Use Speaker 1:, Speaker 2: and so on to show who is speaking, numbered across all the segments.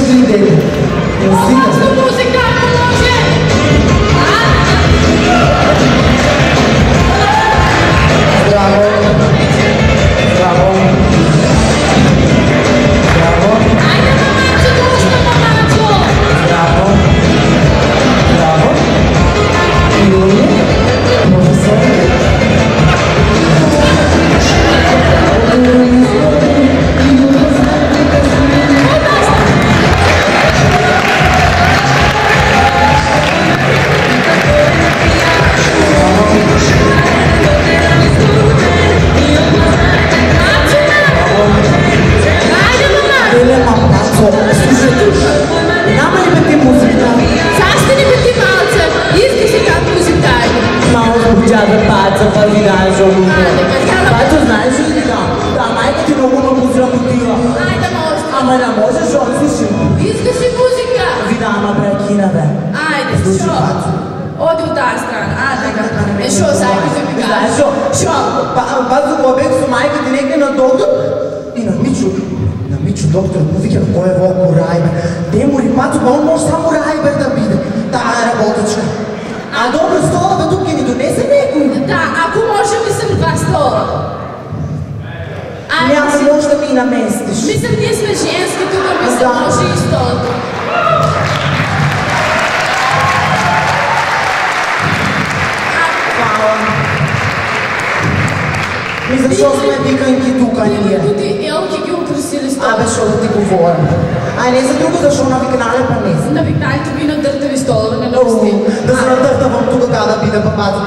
Speaker 1: слушали дете.
Speaker 2: Одлично музика, може!
Speaker 1: Браво! Браво! Браво!
Speaker 2: Ајде, мамачо, точно, мамачо!
Speaker 1: Браво! Браво! Илуне, професор. Няма ли бе ти музика?
Speaker 2: Зашто не бе ти малце? Иска си как музикајде.
Speaker 1: Мало звучава Паца, па ви даш обувка.
Speaker 2: Така,
Speaker 1: Пацо, знаеш ли ти да? Да, майка ти много ме пузира мотива.
Speaker 2: ајде, може.
Speaker 1: Ама не можеш, слушай.
Speaker 2: Иска си музика.
Speaker 1: Ви да, ама прекина, бе.
Speaker 2: Ајде,
Speaker 1: Слушай,
Speaker 2: шо?
Speaker 1: Пацо.
Speaker 2: Оди от тази страна. А, така. Шо, зајди се ми
Speaker 1: Знаеш
Speaker 2: кажеш.
Speaker 1: шо?
Speaker 2: Шо?
Speaker 1: Пацо, го обек со майка ти некне на доктор и на Мичо доктор му вика кој е волко Рајбер. Демори, Пацо, па он може само Рајбер да биде. Таа е работечка. А добро, столове тук ќе ни донесе некој.
Speaker 2: Да, ако може, мислам 2 стола. Ајде,
Speaker 1: Няма може да ми наместиш.
Speaker 2: мислам, ние сме женски, тук мислам,
Speaker 1: Да.
Speaker 2: може и столото.
Speaker 1: Хвала. И зашо сме виканки тука ние?
Speaker 2: Туди елки ги украсили стола.
Speaker 1: Абе, шо да ти говорам. Ај не за друго, зашо навикнале па не знам.
Speaker 2: Навикналите ви на дъртави столове, не новости.
Speaker 1: Да се надъртавам тука кога да биде папата.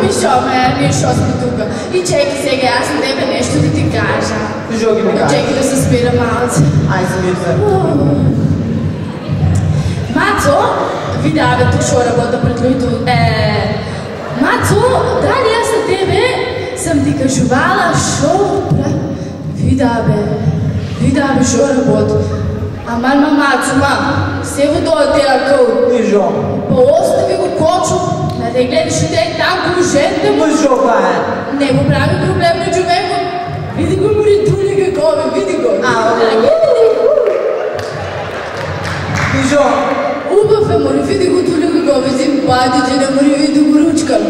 Speaker 2: Ми шо, ние шо сме тука. И чеки сега, аз на тебе нещо да ти кажа.
Speaker 1: Жо ги ме кажа.
Speaker 2: Чеки да се спира малце.
Speaker 1: Ај смир се.
Speaker 2: Мацо, видя бе тук шо работа пред луито. Мацо, дали аз на тебе съм ти кажувала шо пред... Видя бе шо работа. Аман мацо, се го дойде акъл.
Speaker 1: И жо.
Speaker 2: Па остави го кочо, да те гледаш те там положението му.
Speaker 1: Ма жо ба е.
Speaker 2: Не го прави проблем на човека. Види го мори тули какво бе, види го.
Speaker 1: И жо.
Speaker 2: Убав е мори, види го тули какво бе, симпатичен е мори, види го ручкам.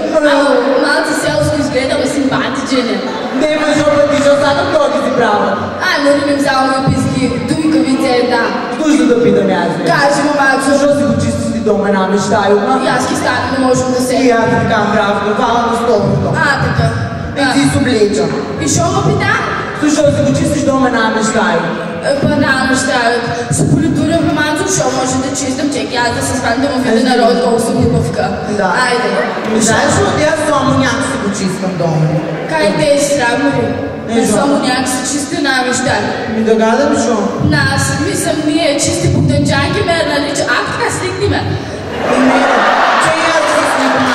Speaker 2: Малце селско изгледа, ма симпатичен е.
Speaker 1: Не ме жо ба ти, жо сакам тоа ги си права.
Speaker 2: Ай, мори ми взал ми писки, дуйкавице е да.
Speaker 1: Дужда да питам аз бе.
Speaker 2: Кажи му, Мацо.
Speaker 1: Зашо си го чистиш ти дома на мечтаю, ма?
Speaker 2: И аз ки стане, не можем да се...
Speaker 1: И аз ти така браво, вала на столото.
Speaker 2: така.
Speaker 1: И ти с облеча.
Speaker 2: И шо ме пита?
Speaker 1: Зашо си го чистиш дома на мечтаю?
Speaker 2: Па да, нещават. С политуря в Мацо, шо може да чистам, чеки аз да се свалям да му видя народ, колко съм глупавка.
Speaker 1: Да.
Speaker 2: Айде.
Speaker 1: Знаеш ли, аз само някак си го чистам дома.
Speaker 2: Кай те е срамно ли? Не
Speaker 1: Жо.
Speaker 2: само някак си чисти неща.
Speaker 1: Ми да гадам, жо.
Speaker 2: Нас, мислям, ние чисти богданчанки ме нарича. Ах, така сликни ме.
Speaker 1: И не, че и аз да се снимам,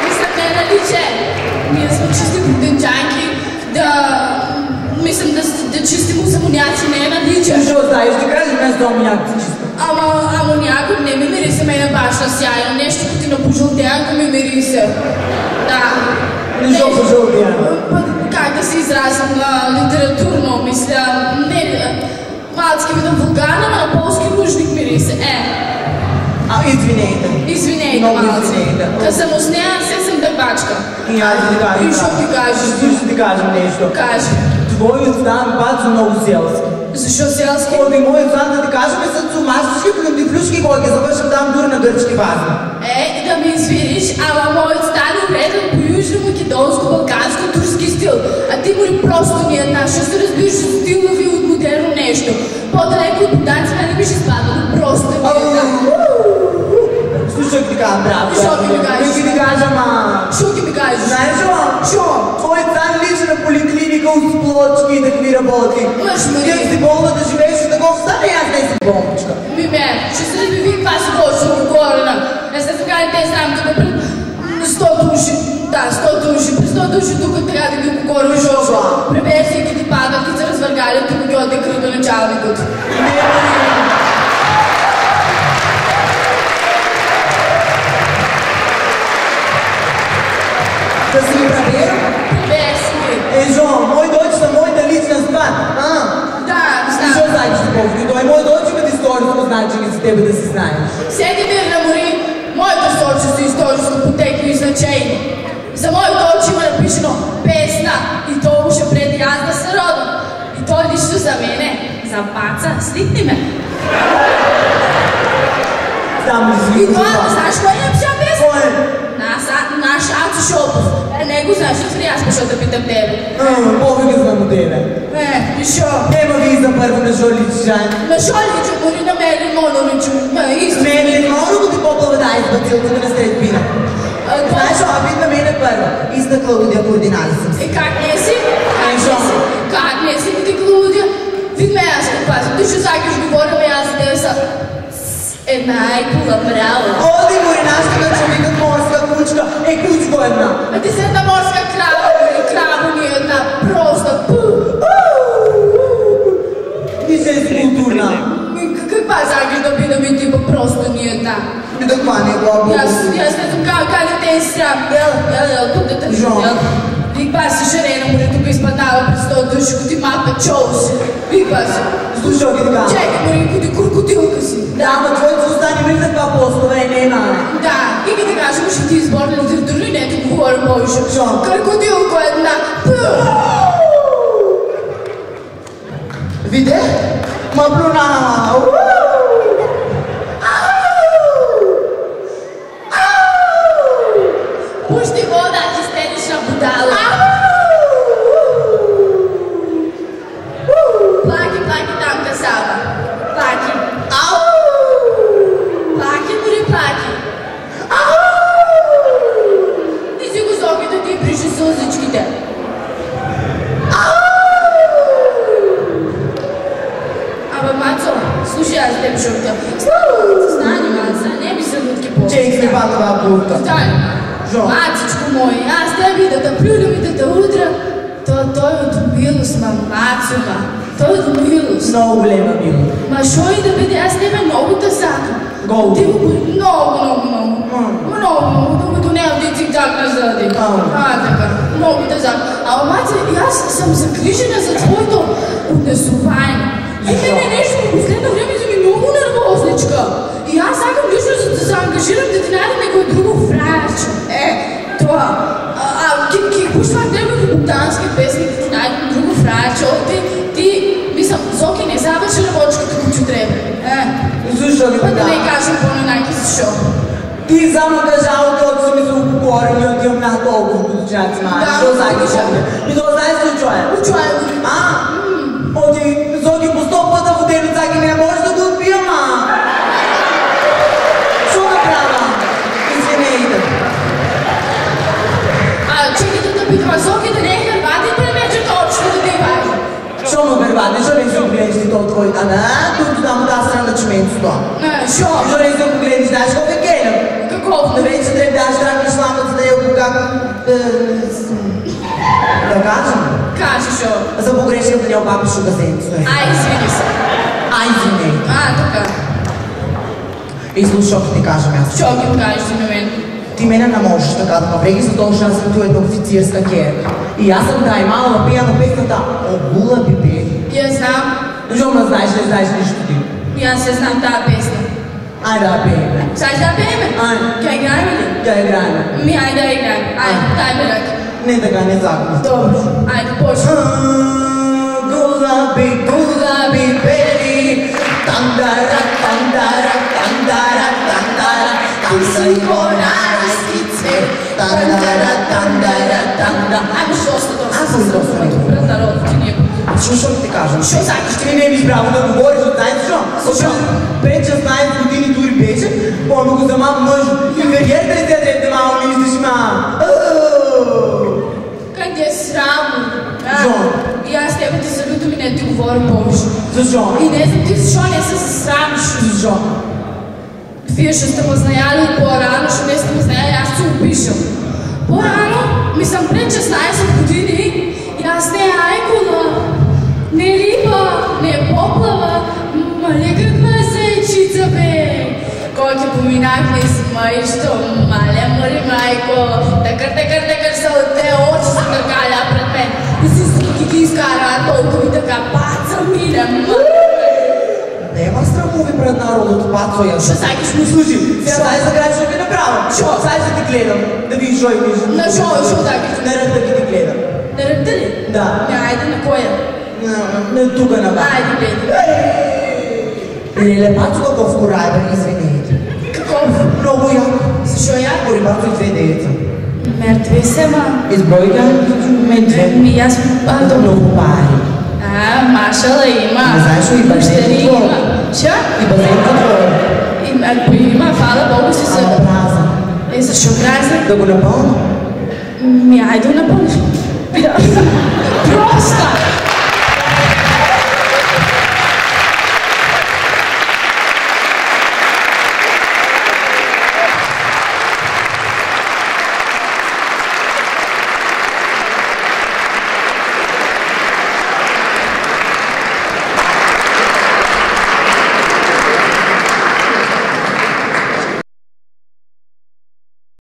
Speaker 2: Мислям, не нарича. Ние сме чисти богданчанки. Мислям да чистим самоняци, не нарича.
Speaker 1: Жо, знаеш да кажем, аз дома някак си чистам.
Speaker 2: Ама амоняко не ми мириса мене баш на сяйно. Нещо като ти на пожълтянко ми мириса. Да.
Speaker 1: Не жо пожълтянко.
Speaker 2: Как да се изразям литературно, мисля. Не, малцки видам вулгарна, но на полски ружник мириса.
Speaker 1: Извинейте.
Speaker 2: Извинейте,
Speaker 1: Много
Speaker 2: малци.
Speaker 1: извинейте.
Speaker 2: Като съм усняя, все съм дърбачка.
Speaker 1: И аз ти кажем.
Speaker 2: И шо ти кажеш?
Speaker 1: Ще ти кажем нещо.
Speaker 2: Кажи.
Speaker 1: Твоят стан бацо много селски.
Speaker 2: Защо селски?
Speaker 1: Оди моят стан да ти кажем са цумашки плюшки, кой ги завършам там дури на гръцки бази.
Speaker 2: Да ме извиниш, ама моят стан е гледан по южно-македонско-балканско турски стил. А ти мори просто ни е наш, ще се разбираш от стилови от модерно нещо. По-далеко от танци не би ще спадало, просто ни е да.
Speaker 1: Слушай, ти кажа, браво.
Speaker 2: Шо ти ми кажеш?
Speaker 1: Ти ми кажа, ма.
Speaker 2: Шо ти ми кажеш?
Speaker 1: Знаеш ли,
Speaker 2: Шо?
Speaker 1: твоят стан личи на поликлиника от сплочки и такви работи.
Speaker 2: Мъж, Мари.
Speaker 1: Ти си болна да живееш от такова стане, аз не си болничка.
Speaker 2: Миме, ще се разби ви каква си точно отгорена. Не се така не те знам тук пред 100 души. Да, 100 души. При 100 души тук трябва да ги покориш жова. Превесейки ти падат и се развъргали, тук ги отде кръга началникът.
Speaker 1: Да си ми проверил?
Speaker 2: Проверси ми.
Speaker 1: Жо, мой дочь са моята лична стvar.
Speaker 2: Да, знам.
Speaker 1: Що знаеш любовки? Той мой дочь имат историческо значение за тебе да си знаеш.
Speaker 2: Седи ми Рамори, моето сочество историческо потекло и значение. За моето очи има напишено песна и то уше преди аз да се родам. И то лично за мене, за паца, сликни ме.
Speaker 1: Там ли си?
Speaker 2: И това, знаеш кой е пиша песна?
Speaker 1: Кой е?
Speaker 2: Наш Ацо Шопов. Не го знаеш, отвори аз пошъл да питам тебе.
Speaker 1: Бога ги знам от тебе.
Speaker 2: И шо?
Speaker 1: Нема ви за първо на Жо личан.
Speaker 2: На шо личу, дори на Мерлин Моно личу.
Speaker 1: Мерлин Моно го ти попълва да избацилка да не сте пина. Знаеш, опит на мене първа. Иста Клаудия Кординали съм си.
Speaker 2: Как не си? Как не си, ти Клаудия? Видме аз каква съм. Ти ще закиш говорим и аз за тебе са една екула мряла.
Speaker 1: Оди горинашка да човекът морска кучка. Кучко една.
Speaker 2: А ти си една морска крава, крава ни една проста.
Speaker 1: Ти си културна.
Speaker 2: Каква закиш да би да ми типа просто ни една?
Speaker 1: Да това не е главно.
Speaker 2: Аз не знам как да те е срам. Ел, тук да те видят. Виква си женена, може тук изпаднава през този души, ти мапа чоус. Виква си.
Speaker 1: Слушай ги така.
Speaker 2: Чекай, Маринко, ти куркотилка си.
Speaker 1: Да, ама твоето остане ми за това постове, не е мама.
Speaker 2: Да, и ги да кажем, ще ти изборна литература и не ти говоря повече. Крокодилко една.
Speaker 1: Виде? Ма плюна.
Speaker 2: Пусти вода, истерична будала. Плаки, плаки там касава. Плаки. Плаки, дори плаки. Ти си го зоби да ти брижи сълзичките. Абе, Мацо, слушай, аз те шутя. Стани, Маца, не ми се лутки по.
Speaker 1: Чек ми па това бурта.
Speaker 2: Стани. Мацичко мой, аз теби да те плюлям и да те удра. Той е от милост, Мацо, той е от милост.
Speaker 1: Много голема милост.
Speaker 2: Ма шо и да бъде, аз тебе много те сакам.
Speaker 1: Голо.
Speaker 2: Ти го много, докато не е цик-так назади. Така, много те сакам. Ама Маца, и аз съм загрижена за твоето отнесование. Мене нещо в последно време за ми много нервозничка. И аз сакам лично да се ангажирам да ти найдем некое друго фраерче. Това. Пушва тебе в ботански песни да ти найдем друго фраерче. Мислям, Зоки не завърши работичката като трябва.
Speaker 1: Защо ли
Speaker 2: да не кажем по-ненайки защо.
Speaker 1: Ти само кажал, като си ми се упокорили от имам на толкова годичаци, ма. Що загиш? И то знаеш ли чуя?
Speaker 2: Чуя го.
Speaker 1: Оти, Зоки по 100 пъта в тебе цаки не може да го отпием, Що направя? Извинейте.
Speaker 2: Чекайте да питам, Зоки да не е хървати и премече точно да ти важи.
Speaker 1: Що ме хървати? Що не си погледнеш ти то твой? Тук там да страна чменцо това.
Speaker 2: Шо?
Speaker 1: Що не си погледнеш? Знаеш колко е гейна?
Speaker 2: Какво?
Speaker 1: Да вече трябва да даш драк на шламата за да я как... Да кажем?
Speaker 2: Кажи, шо?
Speaker 1: За погрешната не обапиш от газенцо.
Speaker 2: Извини се.
Speaker 1: Извиней.
Speaker 2: Така.
Speaker 1: И слушай, ти кажа място.
Speaker 2: Що ги кажеш на мен?
Speaker 1: Ти мене не можеш така да навреги, защото аз съм твоята офицерска керка. И аз съм драймала на пия на песната Огула бебе.
Speaker 2: Я знам.
Speaker 1: Защо ме знаеш, не знаеш нищо ти?
Speaker 2: И аз я знам тази песня.
Speaker 1: Айде да пееме.
Speaker 2: Сега да пееме?
Speaker 1: Айде.
Speaker 2: Тя играем ли?
Speaker 1: Да играем.
Speaker 2: Айде да играем. Дай ме ръка.
Speaker 1: Не така, не закон.
Speaker 2: Добре. Айде, почва.
Speaker 1: Гулаби, бели, тандара, тандара, тандара, тандара, там са и горарски цвет, тандара, тандара, тандара.
Speaker 2: Айде, що сте доста?
Speaker 1: Аз съм доста.
Speaker 2: Добре, народ, ти ни е
Speaker 1: Що ще ти кажа?
Speaker 2: Що закиш?
Speaker 1: Ти не ми право да говориш от знаеш защо? Защото 5-16 години дори беше, помня го за малко мъж и кариерата ли те да малко ми мислиш,
Speaker 2: Къде е срамно?
Speaker 1: Защо?
Speaker 2: И аз тебе ти салютам и не ти говоря повече.
Speaker 1: Защо?
Speaker 2: И не знам ти защо не се засрамиш.
Speaker 1: Защо?
Speaker 2: Вие ще сте ме знаяли от по-рано, ще не сте ме знаяли, аз се опишам. По-рано ми съм пред 16 години и аз не айкула, не риба, не поплава, мале каква зайчица бе. Колки поминах не смайщо, мале море майко, такър,
Speaker 1: Бацо я.
Speaker 2: Що сакаш ми?
Speaker 1: Слушай, сега знаеш за край ще ги направя. Що? Сега ще ти гледам. Да видиш шо имаш.
Speaker 2: На шо такаш?
Speaker 1: На ръкта ги ти гледам.
Speaker 2: На ръкта ли?
Speaker 1: Да.
Speaker 2: Айде на коя?
Speaker 1: На тука на баба.
Speaker 2: Айде гледай.
Speaker 1: Леле, Бацо каков корайбер, извинете.
Speaker 2: Каков?
Speaker 1: Много яко.
Speaker 2: Защо я?
Speaker 1: Гори Бацо и две деца.
Speaker 2: Мертви се, ма.
Speaker 1: Изброй ги,
Speaker 2: Ми аз...
Speaker 1: много пари.
Speaker 2: Машала има.
Speaker 1: Не знаеш ли,
Speaker 2: Дъщери има. Ша?
Speaker 1: И базенка твоя.
Speaker 2: Ако има, хвала Богу си се...
Speaker 1: Ама празен.
Speaker 2: Защо празен?
Speaker 1: Да го напълня?
Speaker 2: Айде напълниш.